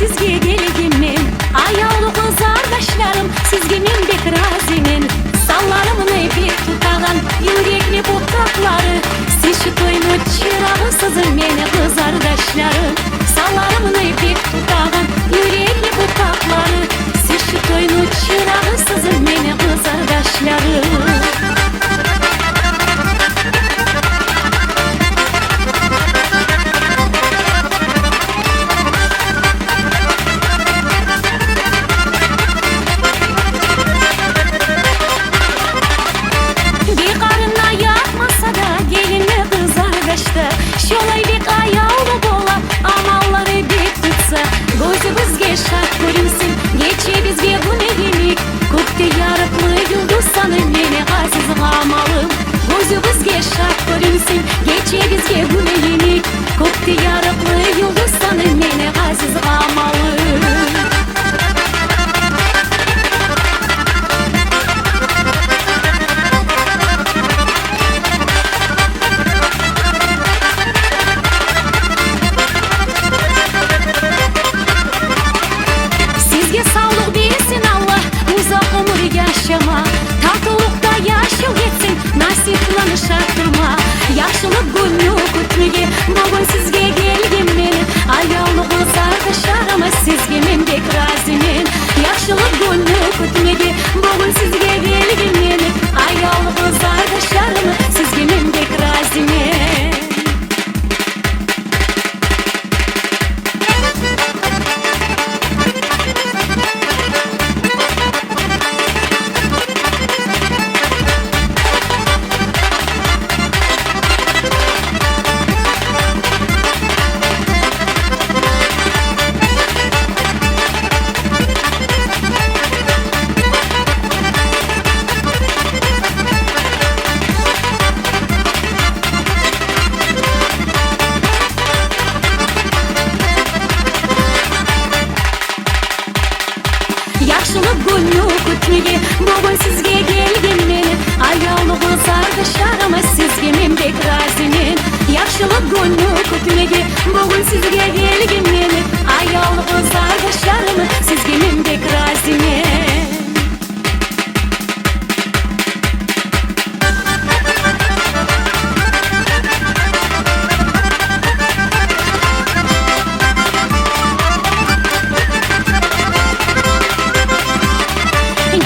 sizge gelgimin. Ayağlı kızardaşlarım sizge men bek razimin. Sallarımını bir tutağan yürekli butakları. Siz şu toynu çırağısızın meni kızardaşlarım. Sallarımını bir tutağan yürekli butakları. Siz şu toynu çırağısızın meni kızardaşlarım. Şolay bek ayağlı bola, amalları bek tutsa. Gözü bizge şart görünsün, geçe bizge bu ne demek. Kökte yarıklı yıldız sanın meni aziz amalım. Gözü bizge şart görünsün, geçe bizge bu ne demek. Kökte yarıklı yıldız sanın meni aziz amalım. Tatıllıkta yaşıl geçsin, nasiplanı şartırma. Yaşlılık günü kütmege, bugün sizge gelgim meni. Ayağlı kızardaşlarıma sizge men bek razimin. Yaşlılık günü kütmege, bugün sizge gelgim meni. Ayağlı kızardaşlarıma sizge men bek razimin. Yaşlılık günü kütmege, bugün sizge gelgim meni. Ayağlı kızardaşlarıma sizge men bek razimin. Yaşlılık günü kütmege, bugün sizge gelgim meni. Ayağlı kızardaşlarıma sizge men bek razimin.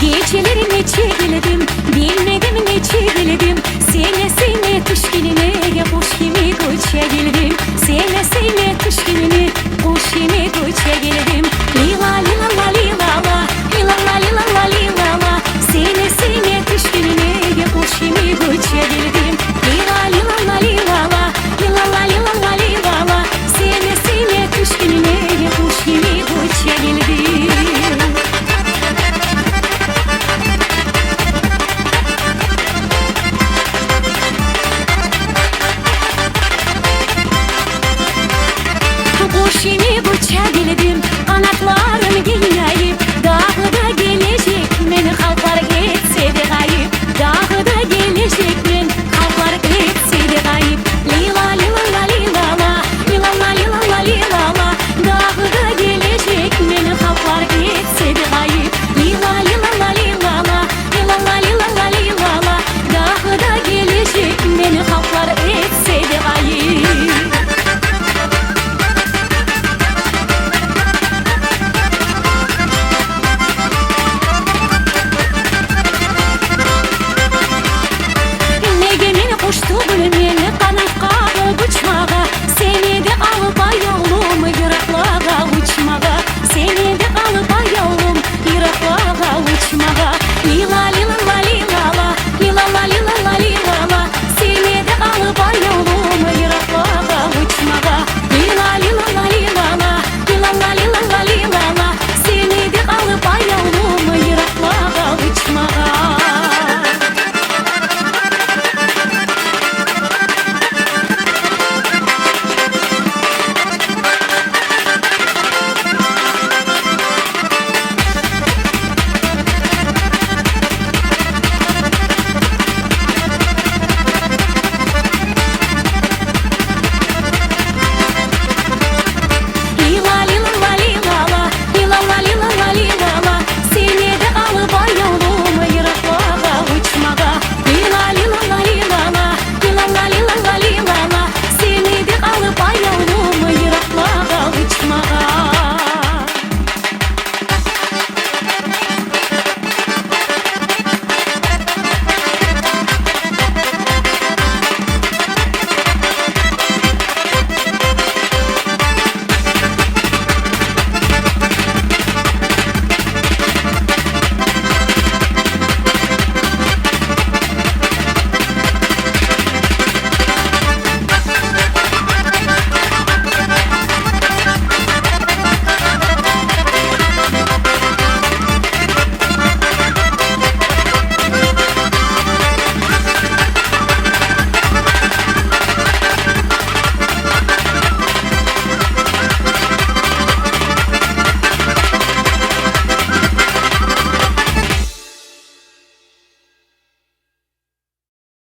Gecelerine çekiledim, bilmedim ne çekiledim. Sene tuşkinine ya kuş gibi koça geldim. Sene tuşkinine kuş gibi koça geldim. Lila lila la lila la, lila la lila la lila la. Sene tuşkinine ya kuş gibi koça geldim. Lila lila la lila la, lila la lila la lila la. Sene tuşkinine ya kuş gibi koça geldim. Kuşimi bıçak eledim, anaklarını giyer.